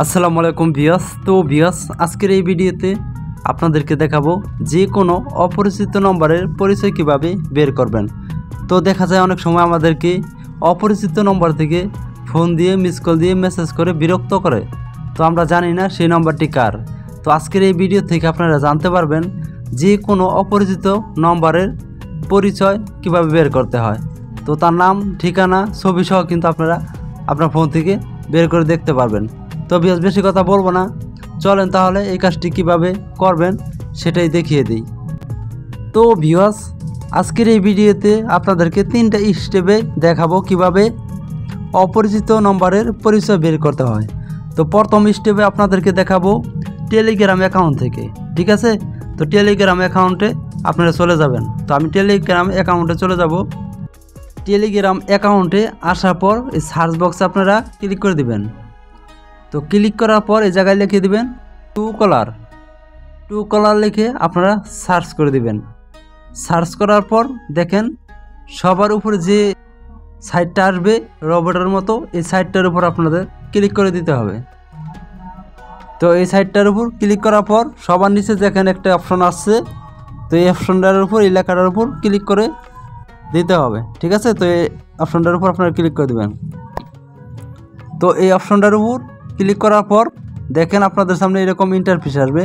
আসসালামু আলাইকুম ভিউয়ার্স। তো ভিউয়ার্স, আজকের এই ভিডিওতে আপনাদেরকে দেখাবো যে কোনো অপরিচিত নম্বরের পরিচয় কিভাবে বের করবেন। তো দেখা যায় অনেক সময় আমাদেরকে অপরিচিত নম্বর থেকে ফোন দিয়ে মিস কল দিয়ে মেসেজ করে বিরক্ত করে, তো আমরা জানি না সেই নম্বরটি কার। তো আজকের এই ভিডিও থেকে আপনারা জানতে পারবেন যে কোনো অপরিচিত নম্বরের পরিচয় কিভাবে বের করতে হয়। তো তার নাম, ঠিকানা, ছবি সহ কিন্তু আপনারা আপনার ফোন থেকে বের করে দেখতে পারবেন। তো ভিউয়ার্স, বেশি কথা বলবো না, চলেন তাহলে এই কাজটি কিভাবে করবেন সেটাই দেখিয়ে দিই। তো ভিউয়ার্স, আজকের এই ভিডিওতে আপনাদেরকে 3টা স্টেপে দেখাবো কিভাবে অপরিচিত নম্বরের পরিচয় বের করতে হয়। তো প্রথম স্টেপে আপনাদেরকে দেখাবো টেলিগ্রাম অ্যাকাউন্ট থেকে, ঠিক আছে? তো টেলিগ্রাম অ্যাকাউন্টে আপনারা চলে যাবেন। তো আমি টেলিগ্রাম অ্যাকাউন্টে চলে যাব। টেলিগ্রাম অ্যাকাউন্টে আসার পর এই সার্চ বক্সে আপনারা ক্লিক করে দিবেন। তো ক্লিক করার পর এই জায়গায় লিখে দিবেন টু কলার লিখে আপনারা সার্চ করে দিবেন। সার্চ করার পর দেখেন সবার উপরে যে সাইটটা আসবে রোবটের মতো, এই সাইটটার উপর আপনাদের ক্লিক করে দিতে হবে। তো এই সাইটটার উপর ক্লিক করার পর সবার নিচে দেখেন একটা অপশন আসছে, তো এই অপশনটার উপর, এই লেখাটার উপর ক্লিক করে দিতে হবে, ঠিক আছে? তো এই অপশনটার উপর আপনারা ক্লিক করে দেবেন। তো এই অপশনটার উপর ক্লিক করার পর দেখেন আপনাদের সামনে এরকম ইন্টারফেস আসবে।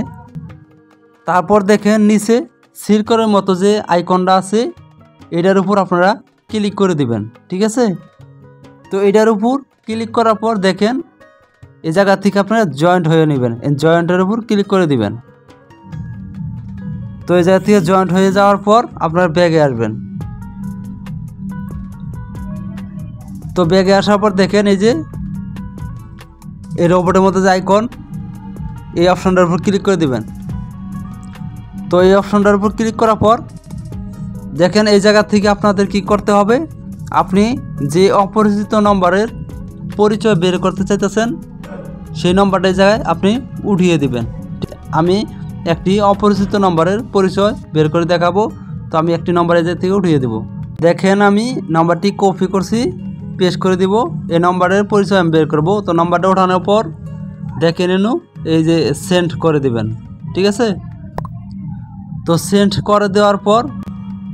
তারপর দেখেন নিচে সিরকলের মতো যে আইকনটা আছে এটার উপর আপনারা ক্লিক করে দিবেন, ঠিক আছে? তো এটার উপর ক্লিক করার পর দেখেন এই জায়গা থেকে আপনারা জয়েন্ট হয়ে নেবেন, এই জয়েন্টের উপর ক্লিক করে দিবেন। তো এই জায়গা থেকে জয়েন্ট হয়ে যাওয়ার পর আপনারা ব্যাগে আসবেন। তো ব্যাগে আসার পর দেখেন এই যে এই রোবটের মতো যে আইকন, এই অপশনটার উপর ক্লিক করে দিবেন। তো এই অপশনটার উপর ক্লিক করার পর দেখেন এই জায়গা থেকে আপনাদের কি করতে হবে, আপনি যে অপরিচিত নম্বরের পরিচয় বের করতে চাইতেছেন সেই নম্বরটা এই জায়গায় আপনি উঠিয়ে দিবেন। আমি একটি অপরিচিত নম্বরের পরিচয় বের করে দেখাবো। তো আমি একটি নম্বর এই জায়গা থেকে উঠিয়ে দেব। দেখেন আমি নম্বরটি কপি করছি, পেস্ট করে দিব, এই নম্বরের পরিচয় আমি বের করব। তো নম্বরটা ওঠানোর পর দেখে নিন এই যে সেন্ড করে দিবেন, ঠিক আছে? তো সেন্ড করে দেওয়ার পর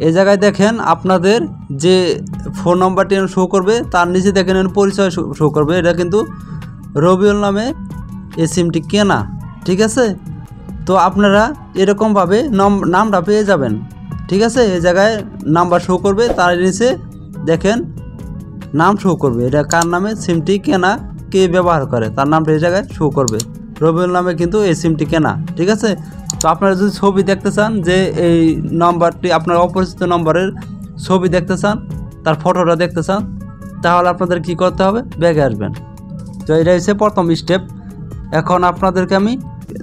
এই জায়গায় দেখেন আপনাদের যে ফোন নাম্বারটি শো করবে তার নিচে দেখেন পরিচয় শো করবে, এটা কিন্তু রবিউল নামে এই সিমটি কেনা, ঠিক আছে? তো আপনারা এরকমভাবে নামটা পেয়ে যাবেন, ঠিক আছে? এই জায়গায় নাম্বার শো করবে, তার নিচে দেখেন নাম শো করবে, এটা কার নামে সিমটি কেনা, কে ব্যবহার করে তার নামটা এই জায়গায় শো করবে। রবিউল নামে কিন্তু এই সিমটি কেনা, ঠিক আছে? তো আপনারা যদি ছবি দেখতে চান যে এই নাম্বারটি আপনার অপরিচিত নম্বরের ছবি দেখতে চান, তার ফটোটা দেখতে চান, তাহলে আপনাদের কি করতে হবে, ব্যাগে আসবেন। তো এটা হচ্ছে প্রথম স্টেপ। এখন আপনাদেরকে আমি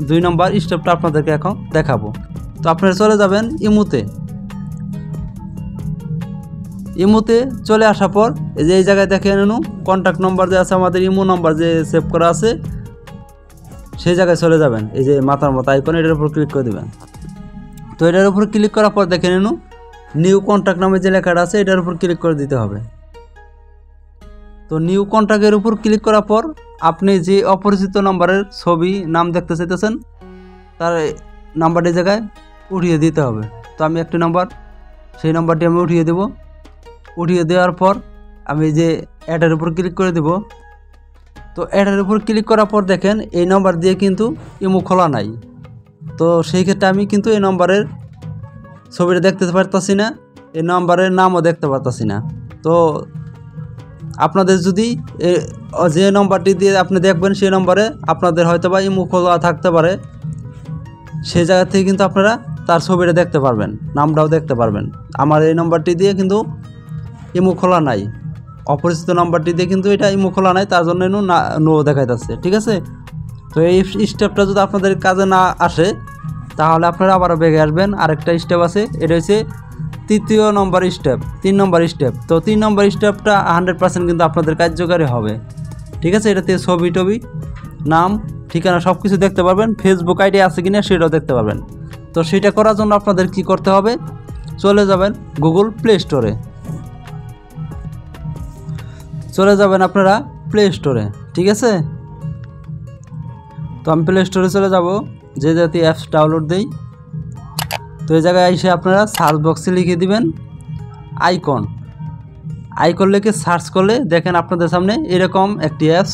2 নম্বর স্টেপটা আপনাদেরকে এখন দেখাবো। তো আপনারা চলে যাবেন ইমোতে চলে আসার পর এই যে এই জায়গায় দেখে নেন কন্ট্যাক্ট নম্বর যে আছে, আমাদের ইমো নম্বর যে সেভ করা আছে সেই জায়গায় চলে যাবেন। এই যে মাথার মতো আইকন, এটার উপর ক্লিক করে দেবেন। তো এটার উপর ক্লিক করার পর দেখে নেন নিউ কন্ট্যাক্ট নামে যে লেখাটা আছে এটার উপর ক্লিক করে দিতে হবে। তো নিউ কন্ট্যাক্টের উপর ক্লিক করার পর আপনি যে অপরিচিত নম্বরের ছবি নাম দেখতে চাইতেছেন তার নাম্বারটি জায়গায় উঠিয়ে দিতে হবে। তো আমি একটি নাম্বার, সেই নাম্বারটি আমি উঠিয়ে দেব। উঠিয়ে দেওয়ার পর আমি যে অ্যাডের উপর ক্লিক করে দেব। তো অ্যাডের উপর ক্লিক করার পর দেখেন এই নাম্বার দিয়ে কিন্তু ইমো খোলা নাই। তো সেই ক্ষেত্রে আমি কিন্তু এই নম্বরের ছবিটা দেখতে পারতাছি না, এই নম্বরের নামও দেখতে পারতাছি না। তো আপনাদের যদি যে নম্বরটি দিয়ে আপনি দেখবেন সেই নম্বরে আপনাদের হয়তো বা ইমো খোলা থাকতে পারে, সেই জায়গা থেকে কিন্তু আপনারা তার ছবিটা দেখতে পারবেন, নামটাও দেখতে পারবেন। আমার এই নম্বরটি দিয়ে কিন্তু ইমো খোলা নাই, অপরিচিত নম্বরটি দিয়ে কিন্তু এটা ইমো খোলা নাই, তার জন্য নো দেখাইতেছে, ঠিক আছে? তো এই স্টেপটা যদি আপনাদের কাজে না আসে তাহলে আপনারা আবারও ব্যাগে আসবেন। আরেকটা স্টেপ আছে, এটা হচ্ছে 3 নম্বর স্টেপ, 3 নম্বর স্টেপ। তো 3 নম্বর স্টেপটা 100% কিন্তু আপনাদের কার্যকারী হবে, ঠিক আছে? এটাতে ছবি টবি, নাম, ঠিকানা সব কিছু দেখতে পারবেন, ফেসবুক আইডি আছে কিনা সেটাও দেখতে পারবেন। তো সেটা করার জন্য আপনাদের কি করতে হবে, চলে যাবেন গুগল প্লে স্টোরে, চলে যাবেন আপনারা প্লে স্টোরে, ঠিক আছে? তো আমি প্লে স্টোরে চলে যাব, যে জাতীয় অ্যাপস ডাউনলোড দেই। তো এই জায়গায় এসে আপনারা সার্চ বক্সে লিখে দিবেন আইকন লিখে সার্চ করলে দেখেন আপনাদের সামনে এরকম একটি অ্যাপস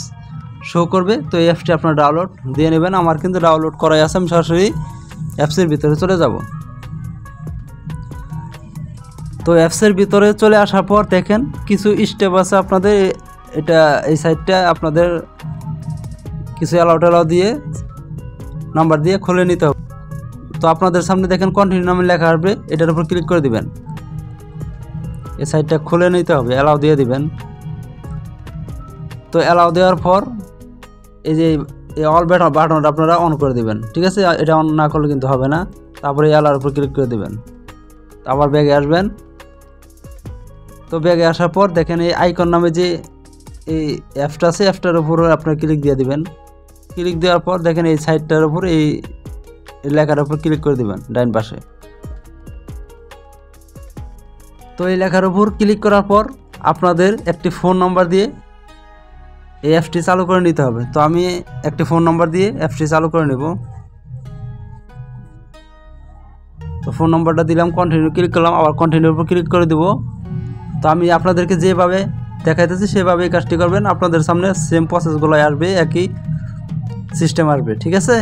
শো করবে। তো এই অ্যাপসটি আপনারা ডাউনলোড দিয়ে নেবেন। আমার কিন্তু ডাউনলোড করাই আছে, আমি সরাসরি অ্যাপসের ভিতরে চলে যাব। তো অ্যাপসের ভিতরে চলে আসার পর দেখেন কিছু স্টেপ আছে আপনাদের। এই সাইটটা আপনাদের কিছু অ্যালাউ দিয়ে নাম্বার দিয়ে খুলে নিতে হবে। তো আপনাদের সামনে দেখেন কন্টিনিউ নামে লেখা আসবে, এটার উপর ক্লিক করে দিবেন। এই সাইটটা খুলে নিতে হবে, অ্যালাউ দিয়ে দিবেন। তো অ্যালাউ দেওয়ার পর এই যে অল বাটনটা আপনারা অন করে দিবেন, ঠিক আছে? এটা অন না করলে কিন্তু হবে না। তারপরে অ্যালাউর উপর ক্লিক করে দিবেন। আবার ব্যাগে আসবেন। তো ব্যাগে আসার পর দেখেন এই আইকন নামে যে এই অ্যাপসটা আছে, অ্যাপসটার উপর আপনারা ক্লিক দিয়ে দিবেন। ক্লিক দেওয়ার পর দেখেন এই সাইটটার উপর এই লেখার উপর ক্লিক করে দিবেন ডাইন পাশে। তো এই লেখার উপর ক্লিক করার পর আপনাদের একটি ফোন নাম্বার দিয়ে এই অ্যাপসটি চালু করে নিতে হবে। তো আমি একটি ফোন নাম্বার দিয়ে অ্যাপসটি চালু করে নেব। তো ফোন নাম্বারটা দিলাম, কন্টিনিউ ক্লিক করলাম, আবার কন্টিনিউর উপর ক্লিক করে দেব। তো আমি আপনাদেরকে যেভাবে দেখাইতেছি সেভাবে এই কাজটি করবেন। আপনাদের সামনে সেম প্রসেসগুলো আসবে, একই সিস্টেম আসবে, ঠিক আছে?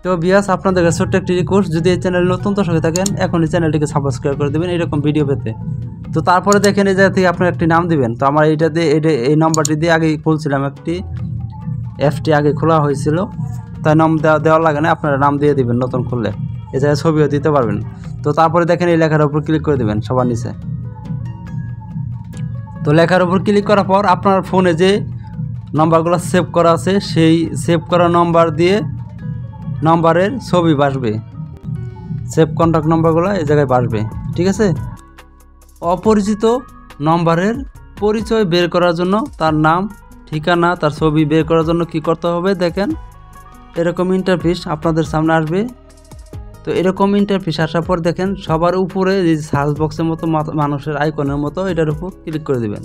তো ভিউয়ার্স, আপনাদের কাছে ছোট্ট একটি রিকোয়েস্ট, যদি এই চ্যানেলে নতুন দর্শক হয়ে থাকেন এখনই চ্যানেলটিকে সাবস্ক্রাইব করে দেবেন এরকম ভিডিও পেতে। তো তারপরে দেখেন এই জায়গা থেকে আপনার একটি নাম দিবেন। তো আমার এই নাম্বারটি দিয়ে আগেই খুলছিলাম, একটি অ্যাপসটি আগে খোলা হয়েছিল, তাই নাম দেওয়া লাগে না, আপনারা নাম দিয়ে দিবেন নতুন খুললে। এই জায়গায় ছবিও দিতে পারবেন। তো তারপরে দেখেন এই লেখার উপর ক্লিক করে দেবেন সবার নিচে। তো লেখার উপর ক্লিক করার পর আপনার ফোনে যে নাম্বারগুলো সেভ করা আছে সেই সেভ করা নাম্বার দিয়ে নাম্বারের ছবি বাসবে, সেভ কন্ট্যাক্ট নাম্বারগুলো এই জায়গায় বাসবে, ঠিক আছে? অপরিচিত নাম্বারের পরিচয় বের করার জন্য তার নাম, ঠিকানা, তার ছবি বের করার জন্য কি করতে হবে দেখেন এরকম ইন্টারফেস আপনাদের সামনে আসবে। তো এরকম ইন্টারফেস আসার পর দেখেন সবার উপরে এই সার্চ বক্সের মতো মানুষের আইকনের মতো এটার উপর ক্লিক করে দেবেন।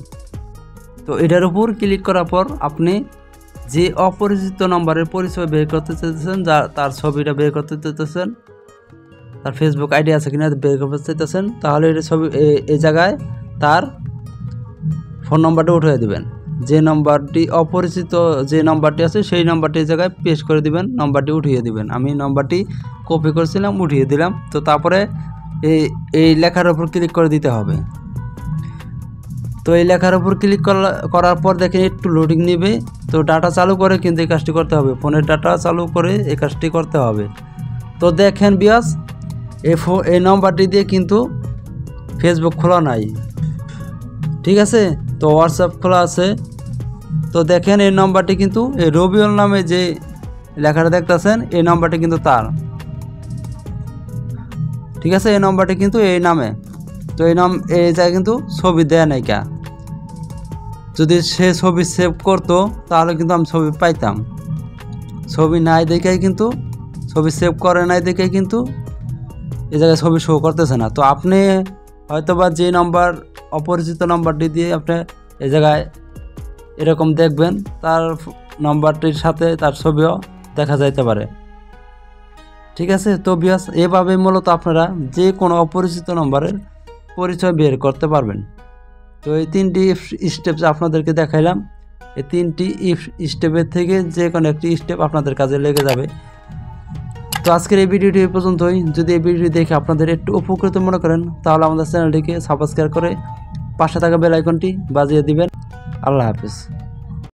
তো এটার উপর ক্লিক করার পর আপনি যে অপরিচিত নাম্বারের পরিচয় বের করতে চাইতেছেন, তার ছবিটা বের করতে চাইতেছেন, তার ফেসবুক আইডি আছে কিনা বের করতে চাইতেছেন, তাহলে এটা ছবি এই জায়গায় তার ফোন নাম্বারটা উঠিয়ে দিবেন। যে নাম্বারটি অপরিচিত যে নাম্বারটি আছে সেই নাম্বারটি এই জায়গায় পেস্ট করে দিবেন, নাম্বারটি উঠিয়ে দিবেন। আমি নাম্বারটি কপি করছিলাম, উঠিয়ে দিলাম। তো তারপরে এই লেখার উপর ক্লিক করে দিতে হবে। তো এই লেখার উপর ক্লিক করার পর দেখেন একটু লোডিং নেবে। তো ডাটা চালু করে কিন্তু এই কাজটি করতে হবে, ফোনের ডাটা চালু করে এই কাজটি করতে হবে। তো দেখেন ভিউয়ার্স, এই নাম্বারটি দিয়ে কিন্তু ফেসবুক খোলা নাই, ঠিক আছে? তো হোয়াটসঅ্যাপ খোলা আছে। তো দেখেন এই নাম্বারটি কিন্তু এই রবিউল নামে যে লেখাটা দেখতেছেন এই নাম্বারটি কিন্তু তার, ঠিক আছে? এই নাম্বারটি কিন্তু এই নামে। তো এই জায়গায় কিন্তু ছবি দেয়া নাই কা, যদি সে ছবি সেভ করতো তাহলে কিন্তু আমি ছবি পাইতাম। ছবি নাই দেখেই কিন্তু, ছবি সেভ করে নাই দেখেই কিন্তু এই জায়গায় ছবি শো করতেছে না। তো আপনি হয়তোবা যে নাম্বার অপরিচিত নাম্বারটি দিয়ে আপনি এই জায়গায় এরকম দেখবেন, তার নাম্বারটির সাথে তার ছবিও দেখা যাইতে পারে, ঠিক আছে? তো ভিউয়ার্স, এভাবে মূলত আপনারা যে কোনো অপরিচিত নাম্বারের পরিচয় বের করতে পারবেন। তো এই তিনটি স্টেপস আপনাদেরকে দেখাইলাম। এই তিনটি স্টেপের থেকে যে কোনো একটি স্টেপ আপনাদের কাজে লেগে যাবে। তো আজকের এই ভিডিওটি এই পর্যন্তই। যদি এই ভিডিওটি দেখে আপনাদের একটু উপকৃত মনে করেন তাহলে আমাদের চ্যানেলটিকে সাবস্ক্রাইব করে পাশে থাকা বেল আইকনটি বাজিয়ে দিবেন। আল্লাহ হাফেজ।